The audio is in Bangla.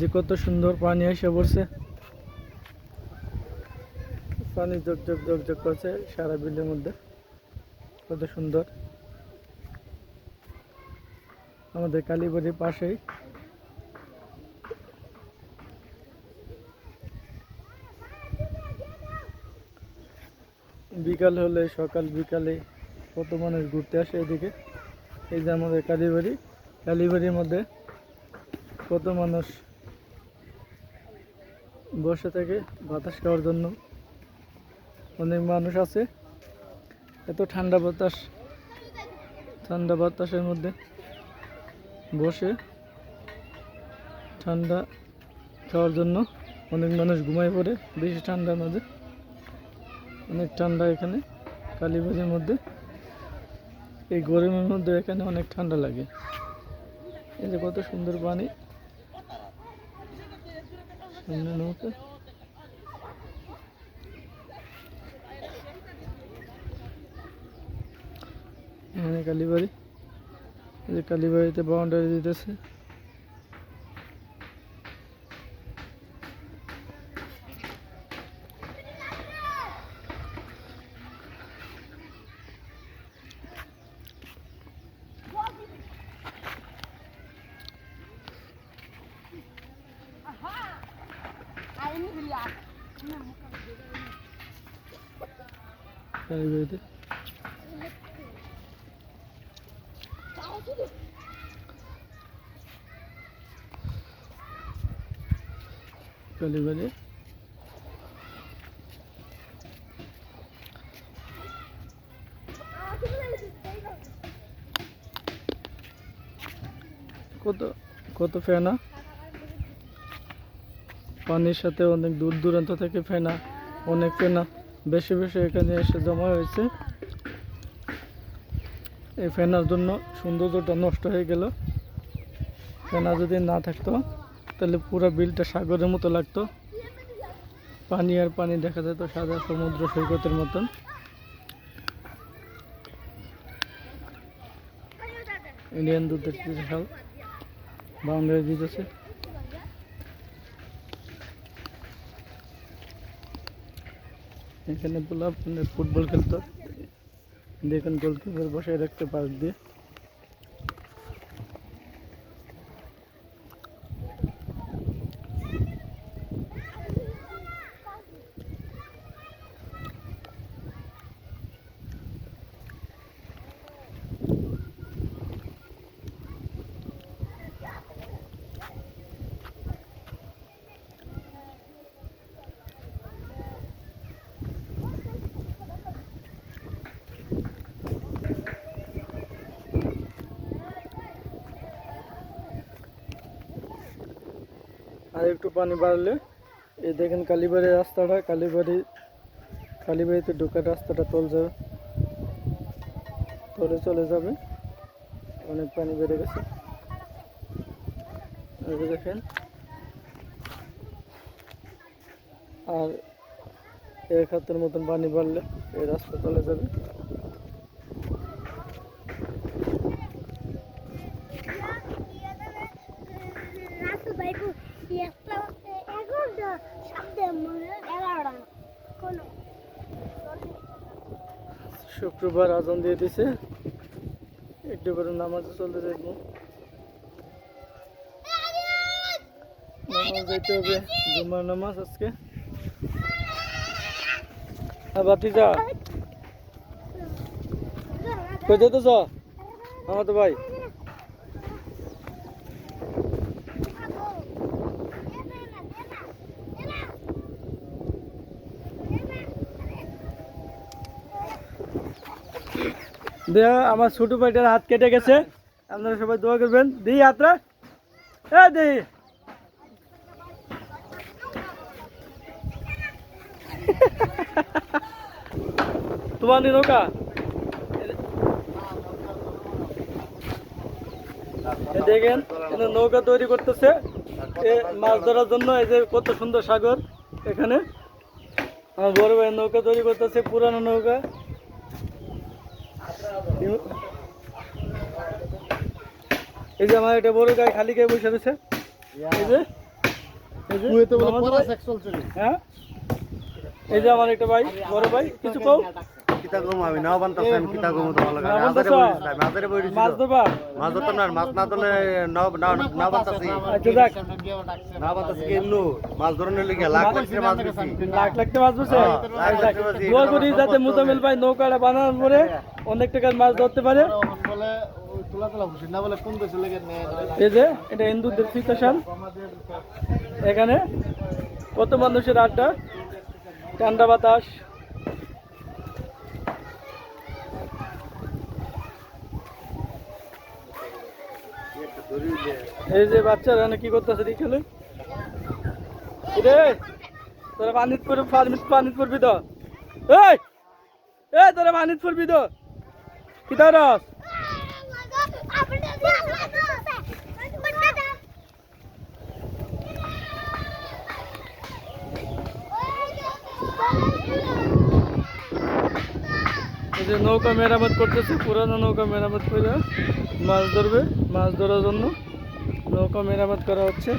যে কত সুন্দর পানি এসে পড়ছে, পানি জগ জগ জগ জগ করছে সারা বিলের মধ্যে, কত সুন্দর। আমাদের কালীবাড়ির পাশেই। বিকাল হলে, সকাল বিকালে কত মানুষ ঘুরতে আসে এদিকে। এই যে আমাদের কালীবাড়ি, কালীবাড়ির মধ্যে কত মানুষ বসে থাকে বাতাস খাওয়ার জন্য। অনেক মানুষ আছে, এত ঠান্ডা বাতাস, ঠান্ডা বাতাসের মধ্যে বসে ঠান্ডা খাওয়ার জন্য অনেক মানুষ ঘুমায় পড়ে। বেশি ঠান্ডার মধ্যে, অনেক ঠান্ডা এখানে কালীবাড়ির মধ্যে। এই গরমের মধ্যে এখানে অনেক ঠান্ডা লাগে। এই যে কত সুন্দর পানি, সামনে নৌকা। এখানে কালীবাড়ি, এই যে কালীবাড়িতে বাউন্ডারি দিতেছে। কালীবাড়িতে কালীবাড়ি কত কত ফেনা, পানির সাথে অনেক দূর দূরান্ত থেকে ফেনা, অনেক ফেনা বেশি বেশি এখানে এসে জমা হয়েছে। এই ফেনার জন্য সৌন্দর্যটা নষ্ট হয়ে গেল। ফেনা যদি না থাকতো তাহলে পুরো বিলটা সাগরের মতো লাগতো, পানি আর পানি দেখা যেত, সাদা সমুদ্র সৈকতের মতন। ইন্ডিয়ান দুধের বিশাল বাউন্ডারি দিতেছে। এখানে পোলা ফুটবল খেলতো, দেখুন গোলকিপার বসে রাখতে পাশ দিয়ে। আর একটু পানি বাড়লে এই দেখেন কালীবাড়ির রাস্তাটা, কালীবাড়িতে ঢোকার রাস্তাটা তলে চলে যাবে। অনেক পানি বেড়ে গেছে, দেখেন। আর 1 হাতের মতন পানি বাড়লে এই রাস্তা চলে যাবে। শুক্রবার আজান দিয়ে দিছে, একটু করে নামাজে চলে যাবো। নামাজ যাইতে হবে, জুমার নামাজ আজকে। বাতিজা কই যেতেছ? আমার তো ভাই দেয়া, আমার ছোট ভাইটার হাত কেটে গেছে, আপনারা সবাই দোয়া করবেন। দিই হাতটা, দিই তোমার নৌকা দেখেন, নৌকা তৈরি করতেছে মাছ ধরার জন্য। এই যে কত সুন্দর সাগর, এখানে আমার বড় ভাই নৌকা তৈরি করতেছে, পুরানো নৌকা। এই যে আমার একটা বড় গায়ে খালি গায়ে বসে রয়েছে, এই যে এই যে কুয়েতে বলে মামাতো পড়া ভাই। সেক্স চলছে রে। হ্যাঁ এই যে আমার একটা ভাই বড় ভাই কিছু কও কিতা কম আমি নাও বানতাছি আমি কিতা কম তো ভালো না লাগে বানতাছ? মাঝারে বই দিছি মাছ দেবা মাছ ধরতাম না মাছ না ধরলে নাও নাও বানতাছি আচ্ছা যাক নাও বানতাছি কেমনু মাছ ধরনের লিগে লাখ লাখ করে মাছ দিছি লাখ লাখ টাকা মাছ বসে হ্যাঁ, লাখ লাখ টাকা মাছ দিয়ে দোয়া এটা করি আমার যাতে সম্পদ মুতামিল হবে। ভাই নৌকাটা বানানোর পরে অনেক টাকার মাছ ধরতে পারে বলে ওই তোলা তোলা খুশি না বলে কোন দেশে লেগে নেয় এই যে এটা হিন্দুদের স্টেশন এখানে কত মানুষের আড্ডা ঠান্ডা বাতাস এই যে বাচ্চারা না কি করতেছে রে খেলে রে তোরা পানিত পড়ে পানিত পড়বি তো এই এই তোরা পানিত পড়বি তো কি তারস এই যে নৌকা মেরামত করতেছে পুরানো নৌকা মেরামত করে মাছ ধরবে মাছ ধরার জন্য নৌকা মেরামত করা হচ্ছে